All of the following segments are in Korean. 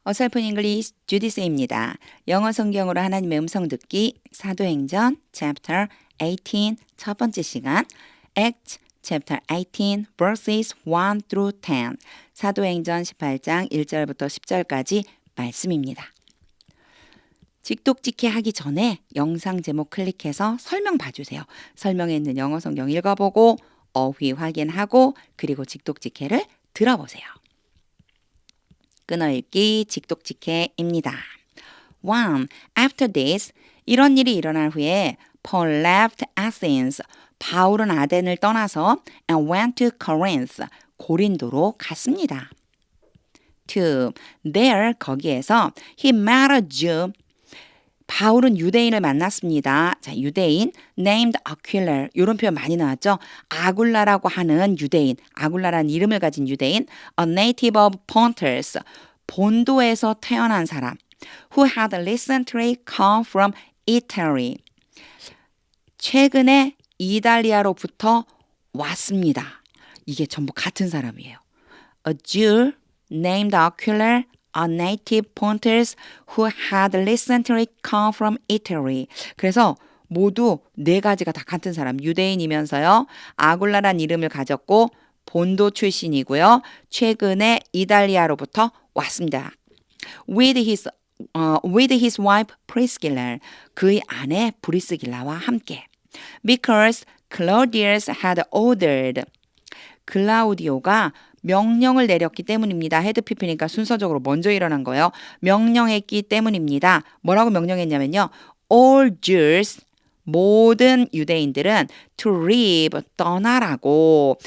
어설픈 잉글리시 주디스입니다. 영어 성경으로 하나님의 음성 듣기 사도행전 chapter 18 첫 번째 시간 Acts chapter 18 verses 1 through 10 사도행전 18장 1절부터 10절까지 말씀입니다. 직독직해 하기 전에 영상 제목 클릭해서 설명 봐주세요. 설명에 있는 영어 성경 읽어보고 어휘 확인하고 그리고 직독직해를 들어보세요. 끊어읽기 직독직해입니다. 1. After this, 이런 일이 일어난 후에 Paul left Athens, 바울은 아덴을 떠나서 and went to Corinth, 고린도로 갔습니다. 2. There, 거기에서 he met a Jew, 바울은 유대인을 만났습니다. 자, 유대인 named Aquila, 이런 표현 많이 나왔죠. 아굴라라고 하는 유대인, 아굴라라는 이름을 가진 유대인, a native of Pontus, 본도에서 태어난 사람, who had recently come from Italy, 최근에 이탈리아로부터 왔습니다. 이게 전부 같은 사람이에요. A Jew named Aquila, a native Pontus who had recently come from Italy. 그래서 모두 네 가지가 다 같은 사람, 유대인이면서요. 아굴라란 이름을 가졌고 본도 출신이고요. 최근에 이탈리아로부터 왔습니다. With his wife Priscilla, 그의 아내 브리스길라와 함께. Because Claudius had ordered, 클라우디오가 명령을 내렸기 때문입니다. 헤드피피니까 순서적으로 먼저 일어난 거예요. 명령했기 때문입니다. 뭐라고 명령했냐면요. All Jews, 모든 유대인들은 to leave, 떠나라고.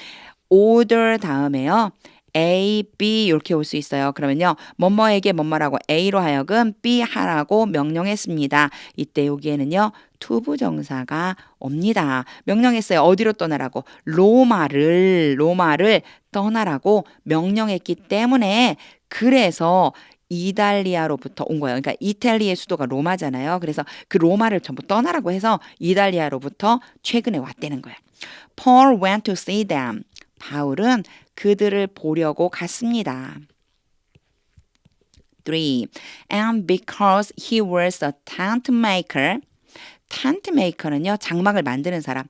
order 다음에요. A, B 이렇게 올 수 있어요. 그러면요. 뭐뭐에게 뭐뭐라고 A로 하여금 B 하라고 명령했습니다. 이때 여기에는요. 투부정사가 옵니다. 명령했어요. 어디로 떠나라고? 로마를 떠나라고 명령했기 때문에 그래서 이탈리아로부터 온 거예요. 그러니까 이탈리아의 수도가 로마잖아요. 그래서 그 로마를 전부 떠나라고 해서 이탈리아로부터 최근에 왔다는 거예요. Paul went to see them. 바울은 그들을 보려고 갔습니다. 3. And because he was a tent maker, tent maker는요, 장막을 만드는 사람.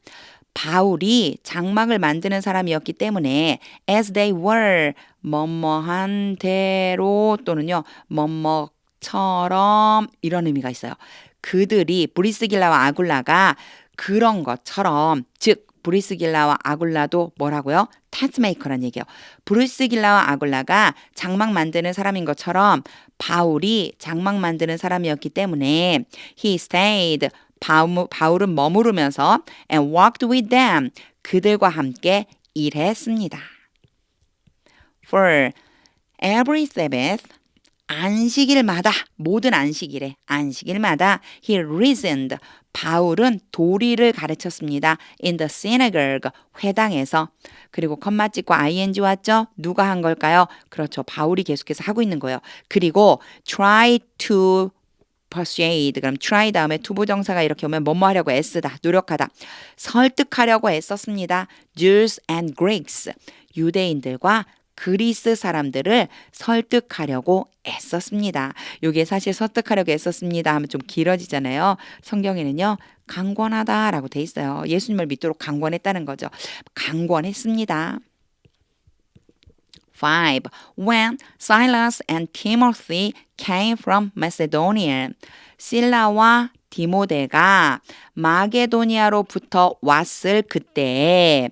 바울이 장막을 만드는 사람이었기 때문에 as they were, 뭐뭐한 대로 또는요, 뭐뭐처럼 이런 의미가 있어요. 그들이 브리스길라와 아굴라가 그런 것처럼, 즉 브리스길라와 아굴라도 뭐라고요? 텐트메이커란 얘기예요. 브리스길라와 아굴라가 장막 만드는 사람인 것처럼 바울이 장막 만드는 사람이었기 때문에 he stayed, 바울은 머무르면서 and walked with them, 그들과 함께 일했습니다. 4. Every Sabbath, 안식일마다, 모든 안식일에, 안식일마다 he reasoned, 바울은 도리를 가르쳤습니다. in the synagogue, 회당에서. 그리고 컴마 찍고 ing 왔죠? 누가 한 걸까요? 그렇죠. 바울이 계속해서 하고 있는 거예요. 그리고 try to persuade, 그럼 try 다음에 투부정사가 이렇게 오면 뭐뭐 하려고 애쓰다, 노력하다. 설득하려고 애썼습니다. Jews and Greeks, 유대인들과 그리스 사람들을 설득하려고 애썼습니다. 이게 사실 설득하려고 애썼습니다 하면 좀 길어지잖아요. 성경에는요. 강권하다라고 돼 있어요. 예수님을 믿도록 강권했다는 거죠. 강권했습니다. 5. When Silas and Timothy came from Macedonia, 실라와 디모데가 마게도니아로부터 왔을 그때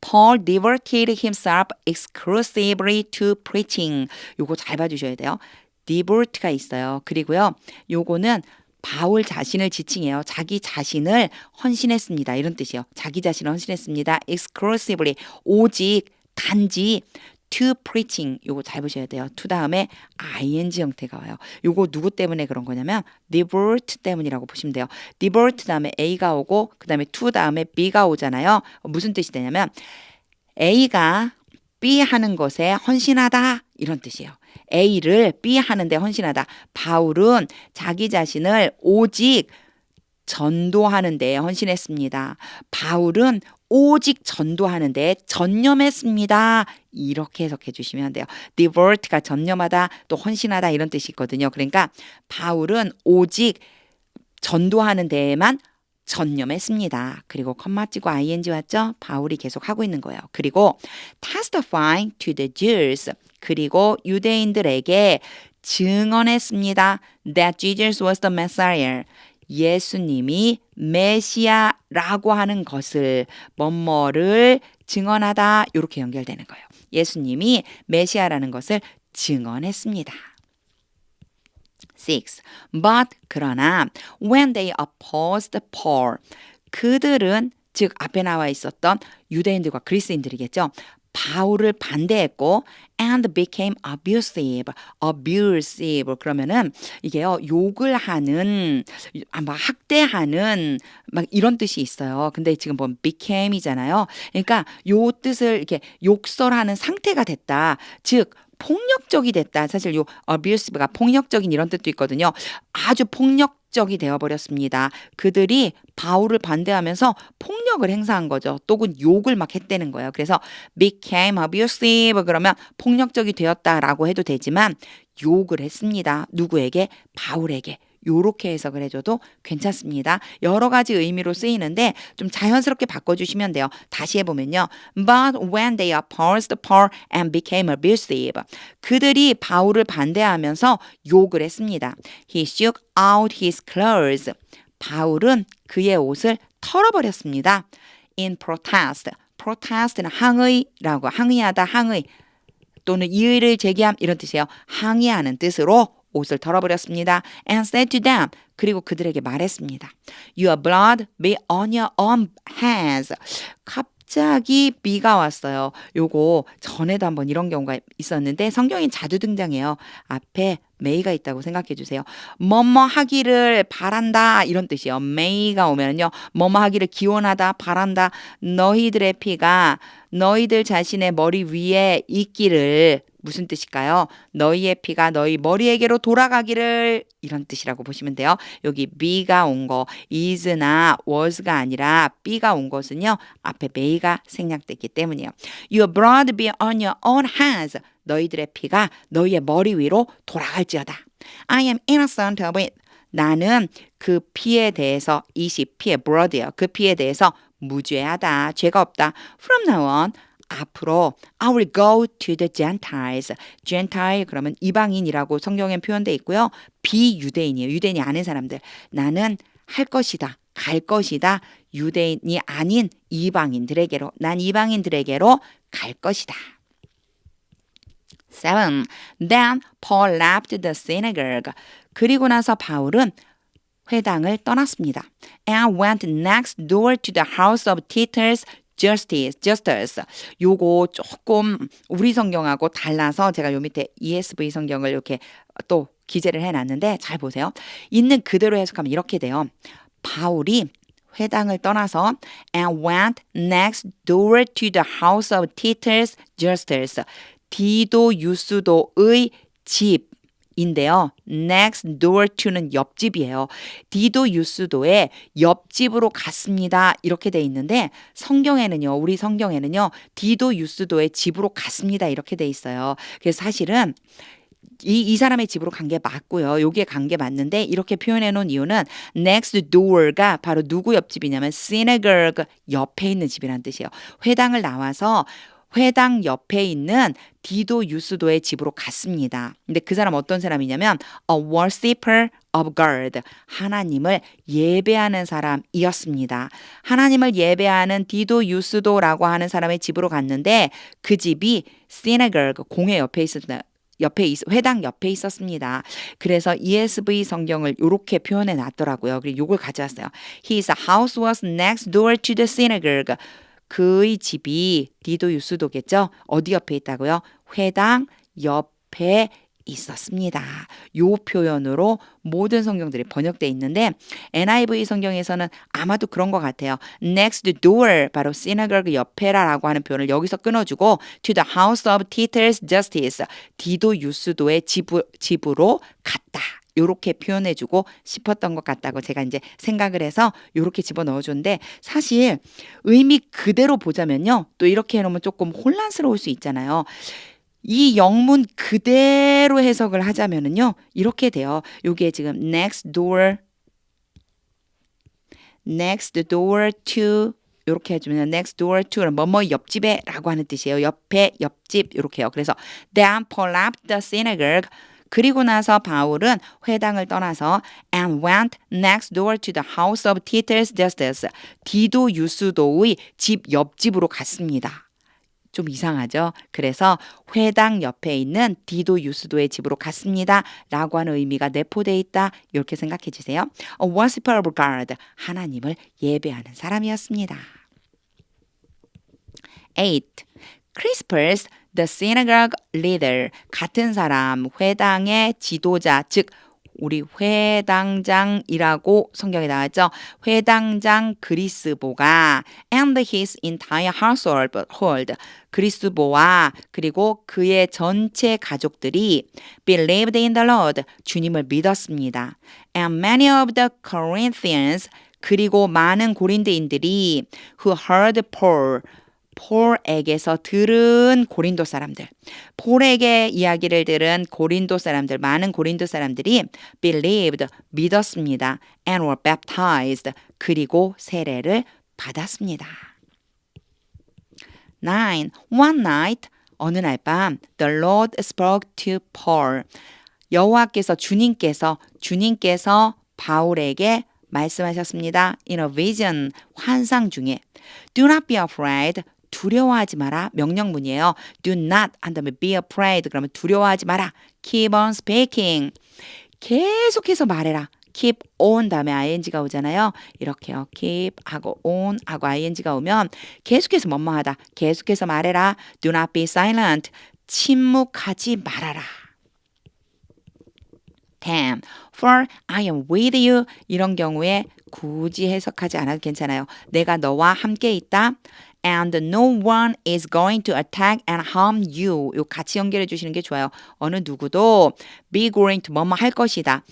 Paul devoted himself exclusively to preaching. 요거 잘 봐주셔야 돼요. devote가 있어요. 그리고요. 요거는 바울 자신을 지칭해요. 자기 자신을 헌신했습니다. 이런 뜻이에요. 자기 자신을 헌신했습니다. exclusively, 오직, 단지 to preaching. 요거 잘 보셔야 돼요. to 다음에 ing 형태가 와요. 요거 누구 때문에 그런 거냐면 devote 때문이라고 보시면 돼요. devote 다음에 a가 오고 그 다음에 to 다음에 b가 오잖아요. 무슨 뜻이 되냐면 a가 b 하는 것에 헌신하다 이런 뜻이에요. A를 B 하는데 헌신하다. 바울은 자기 자신을 오직 전도하는 데 헌신했습니다. 바울은 오직 전도하는 데 전념했습니다. 이렇게 해석해 주시면 돼요. devote가 전념하다 또 헌신하다 이런 뜻이 있거든요. 그러니까 바울은 오직 전도하는 데에만 전념했습니다. 그리고 컴마 찍고 ing 왔죠? 바울이 계속 하고 있는 거예요. 그리고 testifying to the Jews 그리고 유대인들에게 증언했습니다. That Jesus was the Messiah. 예수님이 메시아라고 하는 것을 뭐뭐를 증언하다 이렇게 연결되는 거예요. 예수님이 메시아라는 것을 증언했습니다. 6. But 그러나 when they opposed Paul 그들은 즉 앞에 나와 있었던 유대인들과 그리스인들이겠죠. 바울을 반대했고 and became abusive 그러면은 이게요 욕을 하는 막 학대하는 막 이런 뜻이 있어요. 근데 지금 보면 became이잖아요. 그러니까 요 뜻을 이렇게 욕설하는 상태가 됐다. 즉 폭력적이 됐다. 사실 요 abusive가 폭력적인 이런 뜻도 있거든요. 아주 폭력적이 되어버렸습니다. 그들이 바울을 반대하면서 폭력을 행사한 거죠. 또는 욕을 막 했다는 거예요. 그래서 became abusive 그러면 폭력적이 되었다라고 해도 되지만 욕을 했습니다. 누구에게? 바울에게. 요렇게 해석을 해줘도 괜찮습니다. 여러 가지 의미로 쓰이는데 좀 자연스럽게 바꿔주시면 돼요. 다시 해보면요. But when they opposed Paul and became abusive. 그들이 바울을 반대하면서 욕을 했습니다. He shook out his clothes. 바울은 그의 옷을 털어버렸습니다. In protest. protest는 항의라고 항의하다 항의 또는 이의를 제기함 이런 뜻이에요. 항의하는 뜻으로 옷을 털어버렸습니다. And said to them. 그리고 그들에게 말했습니다. Your blood be on your own hands. 갑자기 비가 왔어요. 요거 전에도 한번 이런 경우가 있었는데 성경에 자주 등장해요. 앞에 may가 있다고 생각해 주세요. 뭐뭐 하기를 바란다 이런 뜻이에요. may가 오면요. 뭐뭐 하기를 기원하다 바란다. 너희들의 피가 너희들 자신의 머리 위에 있기를 무슨 뜻일까요? 너희의 피가 너희 머리에게로 돌아가기를 이런 뜻이라고 보시면 돼요. 여기 be가 온 거 is나 was가 아니라 be가 온 것은요. 앞에 may가 생략됐기 때문이에요. Your blood be on your own hands. 너희들의 피가 너희의 머리 위로 돌아갈지어다. I am innocent of it. 나는 그 피에 대해서 이시 피의 blood예요. 그 피에 대해서 무죄하다. 죄가 없다. From now on. 앞으로 I will go to the Gentiles. Gentile 그러면 이방인이라고 성경에 표현되어 있고요. 비유대인이에요. 유대인이 아닌 사람들. 나는 할 것이다. 갈 것이다. 유대인이 아닌 이방인들에게로. 난 이방인들에게로 갈 것이다. 7. Then Paul left the synagogue. 그리고 나서 바울은 회당을 떠났습니다. And went next door to the house of Titus Justus. 요거 조금 우리 성경하고 달라서 제가 요 밑에 ESV 성경을 이렇게 또 기재를 해놨는데 잘 보세요. 있는 그대로 해석하면 이렇게 돼요. 바울이 회당을 떠나서 and went next door to the house of Titus Justus. 디도 유스도의 집인데요. next door to는 옆집이에요. 디도 유스도의 옆집으로 갔습니다. 이렇게 돼 있는데 성경에는요. 우리 성경에는요. 디도 유스도의 집으로 갔습니다. 이렇게 돼 있어요. 그래서 사실은 이 사람의 집으로 간 게 맞고요. 여기에 간 게 맞는데 이렇게 표현해 놓은 이유는 next door가 바로 누구 옆집이냐면 synagogue 옆에 있는 집이라는 뜻이에요. 회당을 나와서 회당 옆에 있는 디도 유스도의 집으로 갔습니다. 근데 그 사람 어떤 사람이냐면 a worshiper of God. 하나님을 예배하는 사람이었습니다. 하나님을 예배하는 디도 유스도라고 하는 사람의 집으로 갔는데 그 집이 synagogue 공회 옆에 있었다. 회당 옆에 있었습니다. 그래서 ESV 성경을 이렇게 표현해 놨더라고요. 그리고 이걸 가져왔어요. His house was next door to the synagogue. 그의 집이 디도 유스도겠죠. 어디 옆에 있다고요? 회당 옆에 있었습니다. 요 표현으로 모든 성경들이 번역되어 있는데 NIV 성경에서는 아마도 그런 것 같아요. Next door 바로 synagogue 옆에라라고 하는 표현을 여기서 끊어주고 to the house of Titus Justus 디도 유스도의 집으로 갔다. 요렇게 표현해주고 싶었던 것 같다고 제가 이제 생각을 해서 요렇게 집어넣어줬는데 사실 의미 그대로 보자면요. 또 이렇게 해놓으면 조금 혼란스러울 수 있잖아요. 이 영문 그대로 해석을 하자면은요. 이렇게 돼요. 요게 지금 next door to 이렇게 해주면 next door to는 뭐뭐 옆집에 라고 하는 뜻이에요. 옆에 옆집 이렇게요. 그래서 then Paul left the synagogue 그리고 나서 바울은 회당을 떠나서 and went next door to the house of Titus Justus 디도 유스도의 집 옆집으로 갔습니다. 좀 이상하죠? 그래서 회당 옆에 있는 디도 유스도의 집으로 갔습니다. 라고 하는 의미가 내포되어 있다. 이렇게 생각해 주세요. A worshiper of God. 하나님을 예배하는 사람이었습니다. 8. Crispus, the synagogue leader. 같은 사람, 회당의 지도자, 즉 우리 회당장이라고 성경에 나왔죠. 회당장 그리스보가 and his entire household 그리스보와 그리고 그의 전체 가족들이 believed in the Lord 주님을 믿었습니다. And many of the Corinthians 그리고 많은 고린도인들이 who heard Paul 폴에게서 들은 고린도 사람들, 폴에게 이야기를 들은 고린도 사람들, 많은 고린도 사람들이 believed, 믿었습니다. and were baptized, 그리고 세례를 받았습니다. 9. One night, 어느 날 밤, the Lord spoke to Paul. 여호와께서 주님께서 바울에게 말씀하셨습니다. In a vision, 환상 중에 Do not be afraid. 두려워하지 마라. 명령문이에요. Do not 한 다음에 be afraid. 그러면 두려워하지 마라. Keep on speaking. 계속해서 말해라. Keep on 다음에 ing가 오잖아요. 이렇게요. Keep 하고 on 하고 ing가 오면 계속해서 뭐뭐하다. 계속해서 말해라. Do not be silent. 침묵하지 말아라. 10. For I am with you. 이런 경우에 굳이 해석하지 않아도 괜찮아요. 내가 너와 함께 있다. And no one is going to attack and harm you. 요 같이 연결해 주시는 게 좋아요. 어느 누구도 be going to 뭐뭐 할 것이다.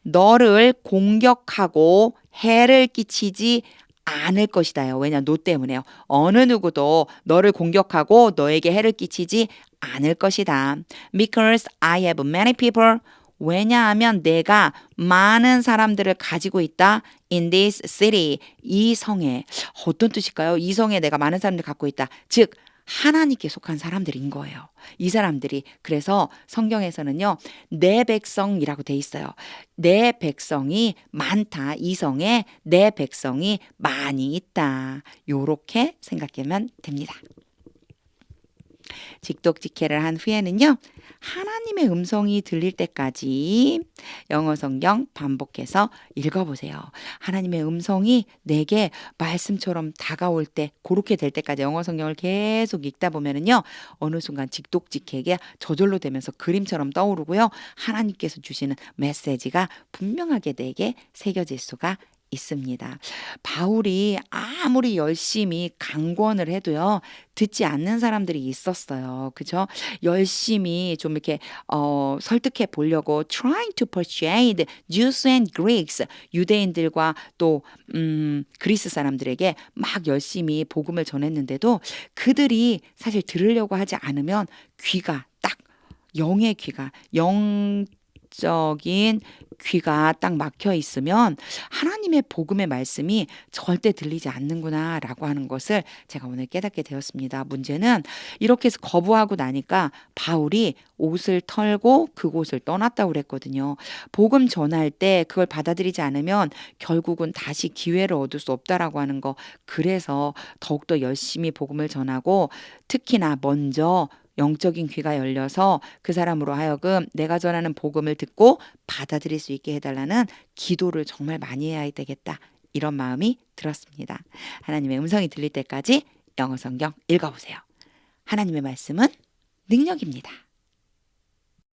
너를 공격하고 해를 끼치지 않을 것이다요. 왜냐? no 때문에요. 어느 누구도 너를 공격하고 너에게 해를 끼치지 않을 것이다. Because I have many people. 왜냐하면 내가 많은 사람들을 가지고 있다. In this city. 이 성에. 어떤 뜻일까요? 이 성에 내가 많은 사람들을 갖고 있다. 즉 하나님께 속한 사람들인 거예요. 이 사람들이. 그래서 성경에서는요. 내 백성이라고 돼 있어요. 내 백성이 많다. 이 성에 내 백성이 많이 있다. 요렇게 생각하면 됩니다. 직독직해를 한 후에는요. 하나님의 음성이 들릴 때까지 영어 성경 반복해서 읽어보세요. 하나님의 음성이 내게 말씀처럼 다가올 때 그렇게 될 때까지 영어 성경을 계속 읽다 보면은요. 어느 순간 직독직해게 저절로 되면서 그림처럼 떠오르고요. 하나님께서 주시는 메시지가 분명하게 내게 새겨질 수가 있습니다. 바울이 아무리 열심히 강권을 해도요. 듣지 않는 사람들이 있었어요. 그죠? 열심히 좀 이렇게 설득해 보려고 trying to persuade Jews and Greeks 유대인들과 또 그리스 사람들에게 막 열심히 복음을 전했는데도 그들이 사실 들으려고 하지 않으면 귀가 딱 영의 귀가 영적인 귀가 딱 막혀 있으면 하나님의 복음의 말씀이 절대 들리지 않는구나 라고 하는 것을 제가 오늘 깨닫게 되었습니다. 문제는 이렇게 해서 거부하고 나니까 바울이 옷을 털고 그곳을 떠났다고 그랬거든요. 복음 전할 때 그걸 받아들이지 않으면 결국은 다시 기회를 얻을 수 없다라고 하는 거. 그래서 더욱더 열심히 복음을 전하고 특히나 먼저 영적인 귀가 열려서 그 사람으로 하여금 내가 전하는 복음을 듣고 받아들일 수 있게 해달라는 기도를 정말 많이 해야 되겠다. 이런 마음이 들었습니다. 하나님의 음성이 들릴 때까지 영어 성경 읽어보세요. 하나님의 말씀은 능력입니다.